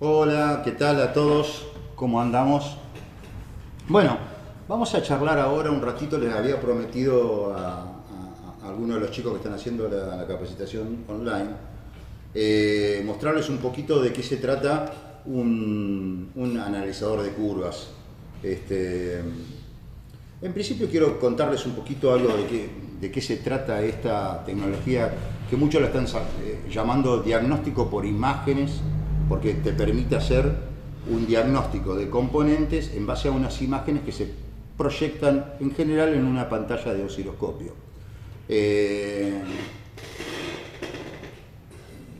Hola, ¿qué tal a todos? ¿Cómo andamos? Bueno, vamos a charlar ahora un ratito. Les había prometido a algunos de los chicos que están haciendo la capacitación online mostrarles un poquito de qué se trata un analizador de curvas. Este, en principio quiero contarles un poquito algo de qué se trata esta tecnología que muchos la están llamando diagnóstico por imágenes, porque te permite hacer un diagnóstico de componentes en base a unas imágenes que se proyectan en general en una pantalla de osciloscopio.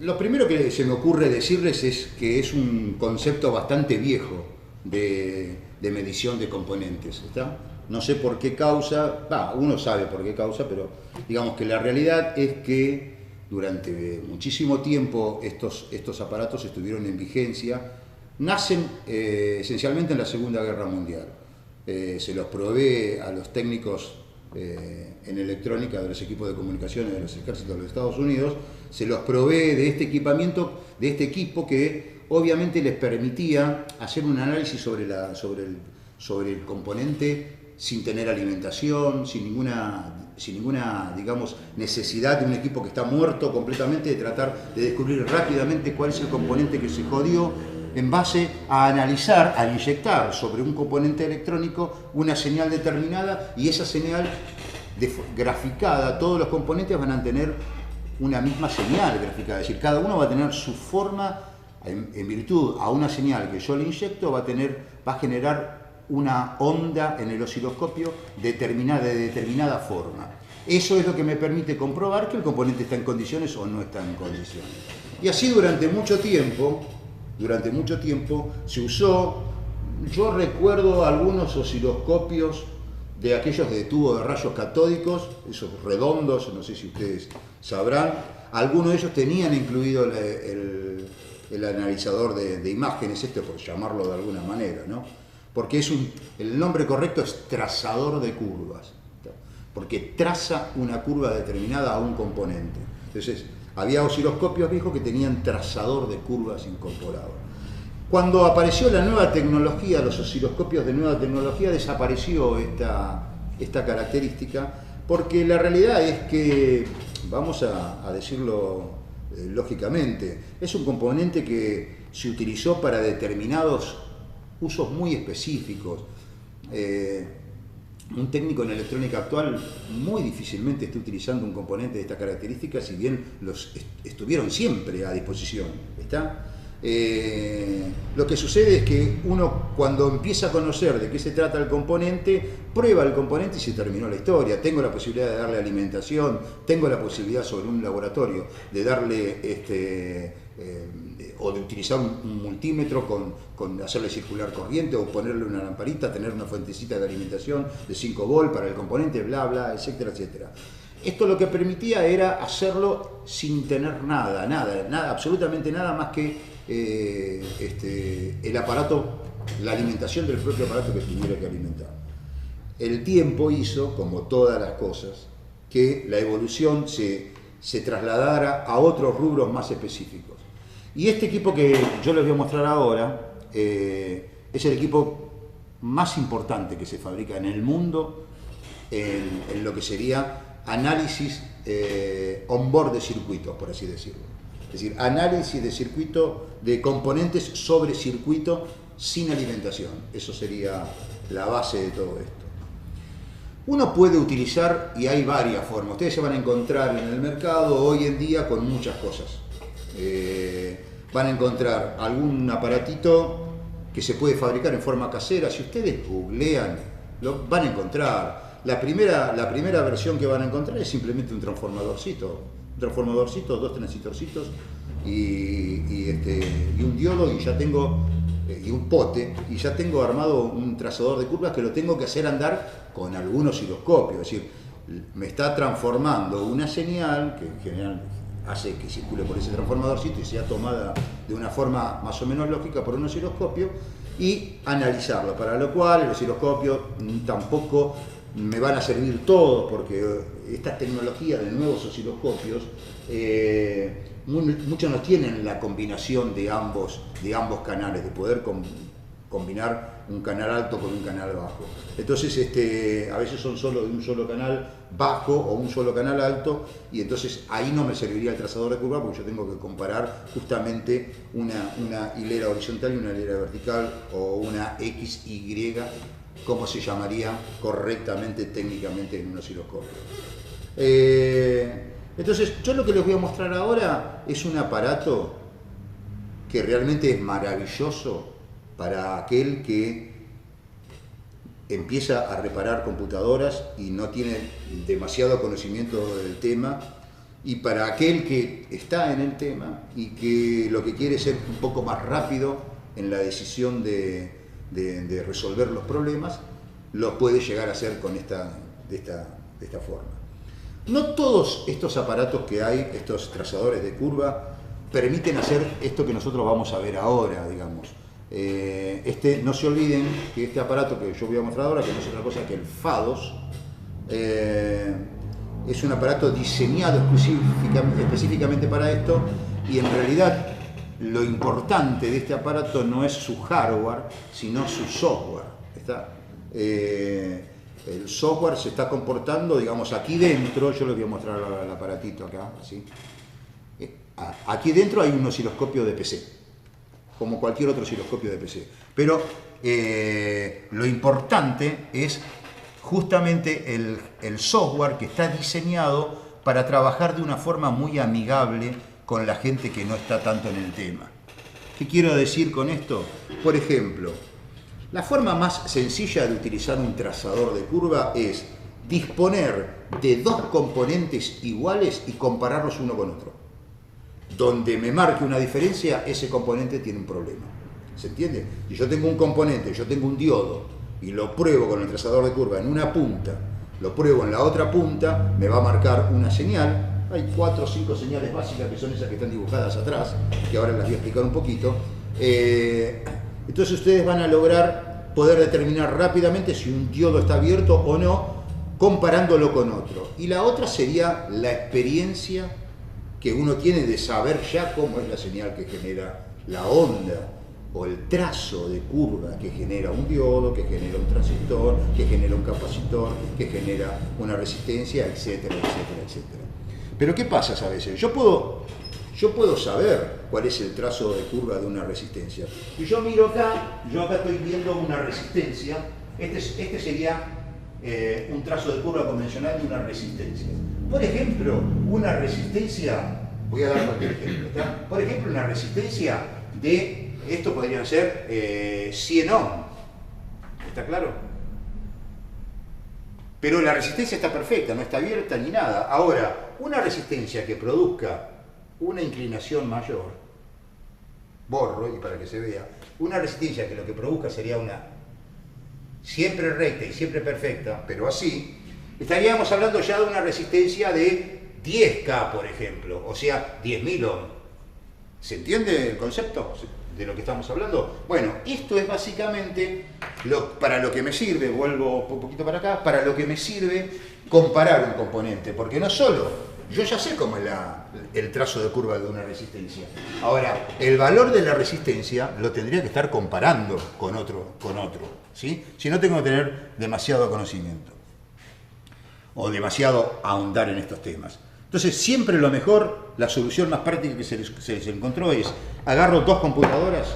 Lo primero que se me ocurre decirles es que es un concepto bastante viejo de medición de componentes, ¿está? No sé por qué causa, uno sabe por qué causa, pero digamos que la realidad es que durante muchísimo tiempo estos aparatos estuvieron en vigencia. Nacen esencialmente en la Segunda Guerra Mundial. Se los provee a los técnicos en electrónica de los equipos de comunicaciones de los ejércitos de los Estados Unidos, se los provee de este equipamiento, de este equipo que obviamente les permitía hacer un análisis sobre el componente sin tener alimentación, sin ninguna, digamos, necesidad de un equipo que está muerto completamente, de tratar de descubrir rápidamente cuál es el componente que se jodió, en base a analizar, a inyectar sobre un componente electrónico una señal determinada, y esa señal graficada, todos los componentes van a tener una misma señal graficada, es decir, cada uno va a tener su forma, en virtud a una señal que yo le inyecto, va a generar una onda en el osciloscopio de determinada forma. Eso es lo que me permite comprobar que el componente está en condiciones o no está en condiciones. Y así durante mucho tiempo se usó. Yo recuerdo algunos osciloscopios de aquellos de tubo de rayos catódicos, esos redondos, no sé si ustedes sabrán. Algunos de ellos tenían incluido el analizador de imágenes, por llamarlo de alguna manera, ¿no? Porque el nombre correcto es trazador de curvas, porque traza una curva determinada a un componente. Entonces, había osciloscopios viejos que tenían trazador de curvas incorporado. Cuando apareció la nueva tecnología, los osciloscopios de nueva tecnología, desapareció esta característica, porque la realidad es que, vamos a decirlo lógicamente, es un componente que se utilizó para determinados usos muy específicos. Un técnico en electrónica actual muy difícilmente está utilizando un componente de estas características, si bien los estuvieron siempre a disposición, ¿está? Lo que sucede es que uno, cuando empieza a conocer de qué se trata el componente, prueba el componente y se terminó la historia. Tengo la posibilidad de darle alimentación, tengo la posibilidad sobre un laboratorio de darle o de utilizar un multímetro con hacerle circular corriente, o ponerle una lamparita, tener una fuentecita de alimentación de 5 volt para el componente, bla, bla, etcétera, etcétera. Esto lo que permitía era hacerlo sin tener nada, absolutamente nada más que el aparato, la alimentación del propio aparato que tuviera que alimentar. El tiempo hizo, como todas las cosas, que la evolución se trasladara a otros rubros más específicos. Y este equipo que yo les voy a mostrar ahora es el equipo más importante que se fabrica en el mundo en lo que sería análisis on-board de circuitos, por así decirlo. Es decir, análisis de circuito, de componentes sobre circuito sin alimentación. Eso sería la base de todo esto. Uno puede utilizar, y hay varias formas, ustedes se van a encontrar en el mercado hoy en día con muchas cosas. Van a encontrar algún aparatito que se puede fabricar en forma casera. Si ustedes googlean, lo van a encontrar. La primera versión que van a encontrar es simplemente un transformadorcito, dos transistorcitos y un diodo, y ya tengo y un pote, y ya tengo armado un trazador de curvas que lo tengo que hacer andar con algún osciloscopio. Es decir, me está transformando una señal que en general hace que circule por ese transformadorcito y sea tomada de una forma más o menos lógica por un osciloscopio, y analizarlo, para lo cual el osciloscopio tampoco me van a servir todos, porque esta tecnología de nuevos osciloscopios muchos no tienen la combinación de ambos canales, de poder combinar un canal alto con un canal bajo. Entonces a veces son solo de un solo canal bajo o un solo canal alto, y entonces ahí no me serviría el trazador de curva, porque yo tengo que comparar justamente una hilera horizontal y una hilera vertical, o una XY, como se llamaría correctamente técnicamente en un osciloscopio. Entonces yo lo que les voy a mostrar ahora es un aparato que realmente es maravilloso para aquel que empieza a reparar computadoras y no tiene demasiado conocimiento del tema, y para aquel que está en el tema y que lo que quiere es ser un poco más rápido en la decisión de resolver los problemas, lo puede llegar a hacer de esta forma. No todos estos aparatos que hay, estos trazadores de curva, permiten hacer esto que nosotros vamos a ver ahora, digamos. No se olviden que este aparato que yo voy a mostrar ahora, que no es otra cosa que el FADOS, es un aparato diseñado específicamente para esto, y en realidad lo importante de este aparato no es su hardware, sino su software. El software se está comportando, digamos, aquí dentro. Yo les voy a mostrar el aparatito acá, ¿sí? Aquí dentro hay un osciloscopio de PC, como cualquier otro osciloscopio de PC. Pero lo importante es justamente el software, que está diseñado para trabajar de una forma muy amigable con la gente que no está tanto en el tema. ¿Qué quiero decir con esto? Por ejemplo, la forma más sencilla de utilizar un trazador de curva es disponer de dos componentes iguales y compararlos uno con otro. Donde me marque una diferencia, ese componente tiene un problema. ¿Se entiende? Si yo tengo un componente, yo tengo un diodo, y lo pruebo con el trazador de curva en una punta, lo pruebo en la otra punta, me va a marcar una señal. Hay 4 o 5 señales básicas, que son esas que están dibujadas atrás, que ahora las voy a explicar un poquito. Entonces ustedes van a lograr poder determinar rápidamente si un diodo está abierto o no, comparándolo con otro. Y la otra sería la experiencia que uno tiene de saber ya cómo es la señal que genera la onda, o el trazo de curva que genera un diodo, que genera un transistor, que genera un capacitor, que genera una resistencia, etcétera, etcétera, etcétera. Pero ¿qué pasa a veces? Yo puedo saber cuál es el trazo de curva de una resistencia. Y yo miro acá, estoy viendo una resistencia. Este sería un trazo de curva convencional de una resistencia. Por ejemplo, una resistencia, voy a dar cualquier ejemplo, ¿está? Por ejemplo, una resistencia de, esto podrían ser 100 ohm, ¿está claro? Pero la resistencia está perfecta, no está abierta ni nada. Ahora, una resistencia que produzca una inclinación mayor, borro y para que se vea, una resistencia que lo que produzca sería una siempre recta y siempre perfecta, pero así, estaríamos hablando ya de una resistencia de 10K, por ejemplo, o sea, 10.000 ohm. ¿Se entiende el concepto de lo que estamos hablando? Bueno, esto es básicamente para lo que me sirve, vuelvo un poquito para acá, para lo que me sirve comparar un componente, porque no solo yo ya sé cómo es el trazo de curva de una resistencia. Ahora, el valor de la resistencia lo tendría que estar comparando con otro, ¿sí? Si no, tengo que tener demasiado conocimiento o demasiado ahondar en estos temas. Entonces, siempre lo mejor, la solución más práctica que se les encontró es: agarro dos computadoras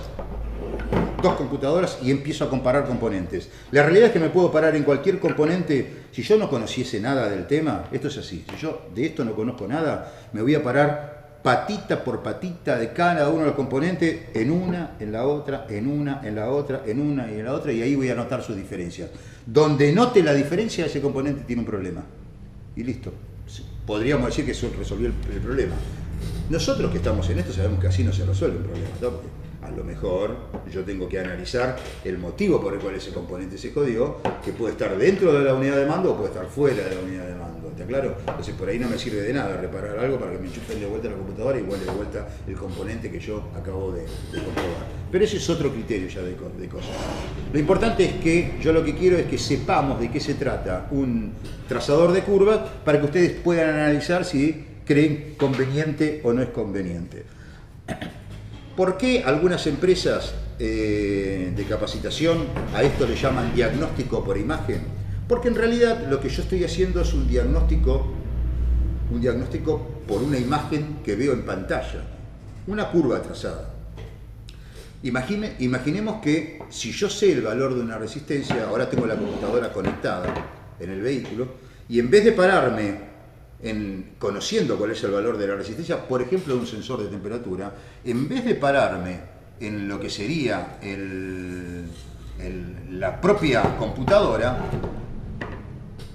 y empiezo a comparar componentes. La realidad es que me puedo parar en cualquier componente. Si yo no conociese nada del tema, esto es así, si yo de esto no conozco nada, me voy a parar patita por patita de cada uno de los componentes, en una, en la otra, en una, en la otra, en una y en la otra, y ahí voy a notar sus diferencias. Donde note la diferencia, ese componente tiene un problema. Y listo. Podríamos decir que eso resolvió el problema. Nosotros que estamos en esto sabemos que así no se resuelve un problema, ¿no? Porque a lo mejor yo tengo que analizar el motivo por el cual ese componente se jodió, que puede estar dentro de la unidad de mando o puede estar fuera de la unidad de mando, ¿está claro? Entonces por ahí no me sirve de nada reparar algo para que me enchufen de vuelta la computadora y vuelve de vuelta el componente que yo acabo de comprobar. Pero ese es otro criterio ya de cosas. Lo importante es que yo lo que quiero es que sepamos de qué se trata un trazador de curvas, para que ustedes puedan analizar si creen conveniente o no es conveniente. ¿Por qué algunas empresas de capacitación a esto le llaman diagnóstico por imagen? Porque en realidad lo que yo estoy haciendo es un diagnóstico por una imagen que veo en pantalla, una curva trazada. Imaginemos que si yo sé el valor de una resistencia, ahora tengo la computadora conectada en el vehículo, y en vez de pararme conociendo cuál es el valor de la resistencia, por ejemplo de un sensor de temperatura, en vez de pararme en lo que sería la propia computadora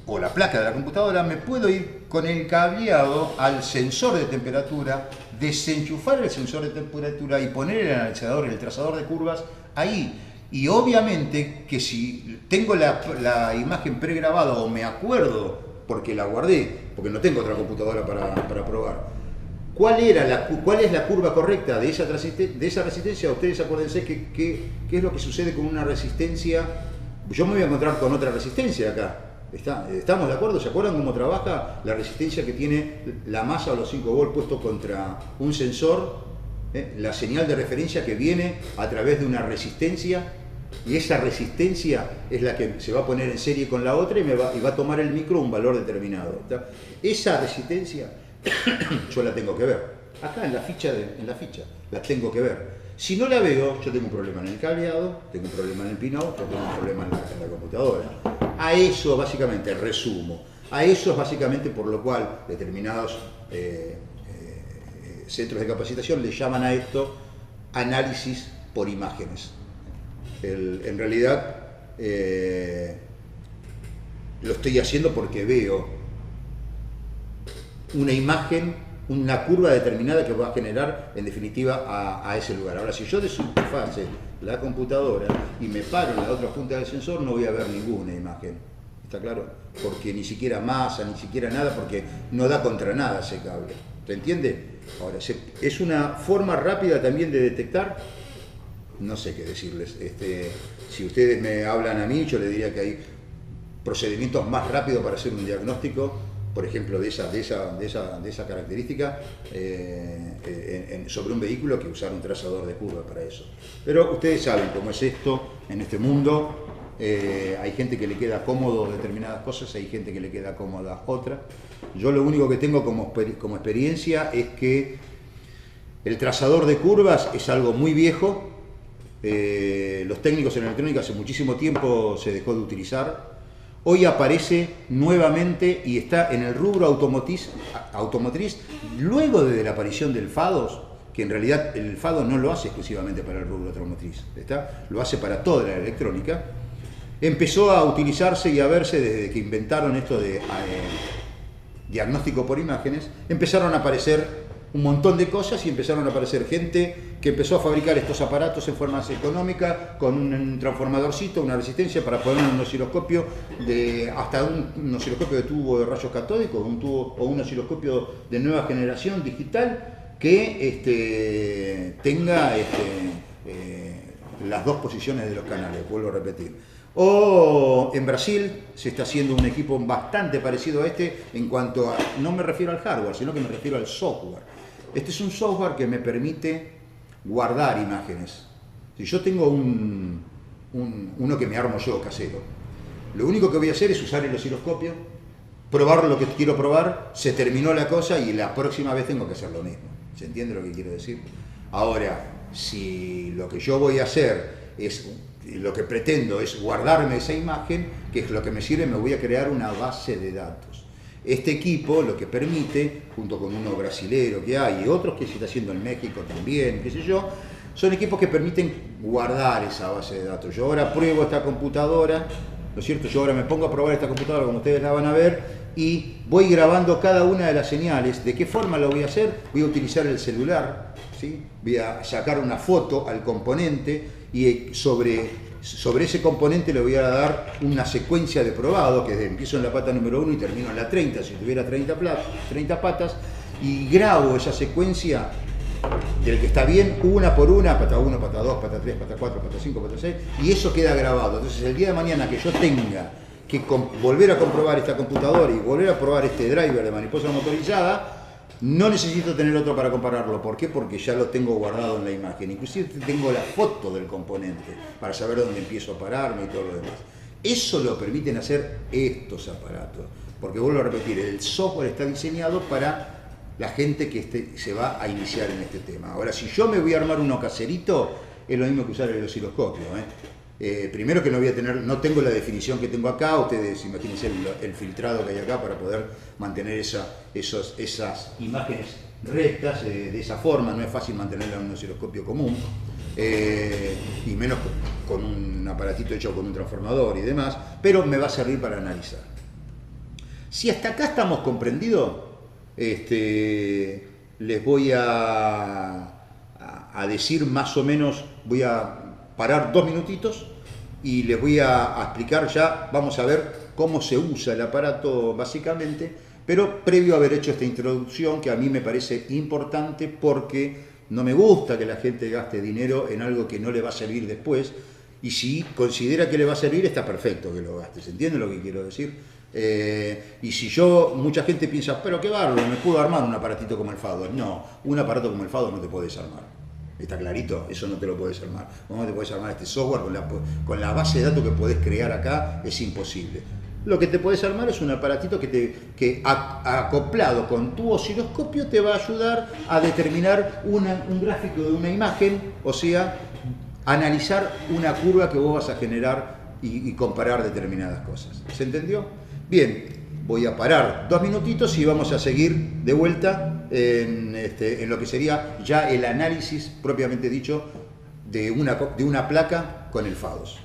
o la placa de la computadora, me puedo ir con el cableado al sensor de temperatura, desenchufar el sensor de temperatura y poner el analizador, el trazador de curvas ahí. Y obviamente que si tengo la imagen pregrabada o me acuerdo porque la guardé, porque no tengo otra computadora para probar, ¿cuál es la curva correcta de esa resistencia? Ustedes acuérdense qué es lo que sucede con una resistencia. Yo me voy a encontrar con otra resistencia acá. ¿Estamos de acuerdo? ¿Se acuerdan cómo trabaja la resistencia que tiene la masa o los 5 volts puesto contra un sensor? La señal de referencia que viene a través de una resistencia, y esa resistencia es la que se va a poner en serie con la otra y va a tomar el micro un valor determinado. Esa resistencia yo la tengo que ver. Acá en la ficha la tengo que ver. Si no la veo, yo tengo un problema en el cableado, tengo un problema en el pinout, tengo un problema en la computadora. A eso básicamente, resumo, a eso es básicamente por lo cual determinados centros de capacitación le llaman a esto análisis por imágenes. En realidad lo estoy haciendo porque veo una imagen, una curva determinada que va a generar en definitiva a ese lugar. Ahora, si yo desinterfase la computadora y me paro en la otra punta del sensor, no voy a ver ninguna imagen. ¿Está claro? Porque ni siquiera masa, ni siquiera nada, porque no da contra nada ese cable. ¿Se entiende? Ahora, es una forma rápida también de detectar. No sé qué decirles. Si ustedes me hablan a mí, yo les diría que hay procedimientos más rápidos para hacer un diagnóstico, por ejemplo, de esa característica sobre un vehículo, que usar un trazador de curva para eso. Pero ustedes saben cómo es esto en este mundo. Hay gente que le queda cómodo determinadas cosas, hay gente que le queda cómoda otras. Yo lo único que tengo como experiencia es que el trazador de curvas es algo muy viejo. Los técnicos en electrónica hace muchísimo tiempo se dejó de utilizar. Hoy aparece nuevamente y está en el rubro automotriz luego de la aparición del FADOS, que en realidad el FADOS no lo hace exclusivamente para el rubro automotriz, lo hace para toda la electrónica. Empezó a utilizarse y a verse desde que inventaron esto de diagnóstico por imágenes. Empezaron a aparecer un montón de cosas y empezaron a aparecer gente que empezó a fabricar estos aparatos en forma económica, con un transformadorcito, una resistencia para poner un osciloscopio, hasta un osciloscopio de tubo de rayos catódicos, o un osciloscopio de nueva generación digital que tenga las dos posiciones de los canales, vuelvo a repetir. O en Brasil se está haciendo un equipo bastante parecido a en cuanto a, no me refiero al hardware, sino que me refiero al software. Este es un software que me permite guardar imágenes. Si yo tengo uno que me armo yo casero, lo único que voy a hacer es usar el osciloscopio, probar lo que quiero probar, se terminó la cosa y la próxima vez tengo que hacer lo mismo. ¿Se entiende lo que quiero decir? Ahora, si lo que yo voy a hacer lo que pretendo es guardarme esa imagen, que es lo que me sirve, me voy a crear una base de datos. Este equipo lo que permite, junto con uno brasilero que hay y otros que se está haciendo en México también, qué sé yo, son equipos que permiten guardar esa base de datos. Yo ahora pruebo esta computadora, ¿no es cierto? Yo ahora me pongo a probar esta computadora como ustedes la van a ver y voy grabando cada una de las señales. ¿De qué forma lo voy a hacer? Voy a utilizar el celular, ¿sí? Voy a sacar una foto al componente y sobre ese componente le voy a dar una secuencia de probado, que empiezo en la pata número 1 y termino en la 30, si tuviera 30 patas, y grabo esa secuencia del que está bien, una por una, pata 1, pata 2, pata 3, pata 4, pata 5, pata 6, y eso queda grabado. Entonces el día de mañana que yo tenga que volver a comprobar esta computadora y volver a probar este driver de mariposa motorizada, No necesito tener otro para compararlo. ¿Por qué? Porque ya lo tengo guardado en la imagen. Inclusive tengo la foto del componente para saber dónde empiezo a pararme y todo lo demás. Eso lo permiten hacer estos aparatos. Porque vuelvo a repetir, el software está diseñado para la gente que se va a iniciar en este tema. Ahora, si yo me voy a armar uno caserito, es lo mismo que usar el osciloscopio. Primero que no tengo la definición que tengo acá, ustedes imagínense el filtrado que hay acá para poder mantener esas imágenes rectas de esa forma, no es fácil mantenerla en un osciloscopio común, y menos con un aparatito hecho con un transformador y demás, pero me va a servir para analizar. Si hasta acá estamos comprendidos, les voy a decir más o menos, voy a parar 2 minutitos y les voy a explicar ya, vamos a ver cómo se usa el aparato básicamente, pero previo a haber hecho esta introducción que a mí me parece importante porque no me gusta que la gente gaste dinero en algo que no le va a servir después, y si considera que le va a servir está perfecto que lo gaste, ¿se entiende lo que quiero decir? Y si mucha gente piensa, pero qué bárbaro, me puedo armar un aparatito como el FADO. No, un aparato como el FADO no te puedes armar. ¿Está clarito? Eso no te lo puedes armar. No te puedes armar este software con la base de datos que podés crear acá, es imposible. Lo que te puedes armar es un aparatito que acoplado con tu osciloscopio te va a ayudar a determinar un gráfico de una imagen, o sea, analizar una curva que vos vas a generar y comparar determinadas cosas. ¿Se entendió? Bien, voy a parar 2 minutitos y vamos a seguir de vuelta en lo que sería ya el análisis propiamente dicho de una placa con el FADOS.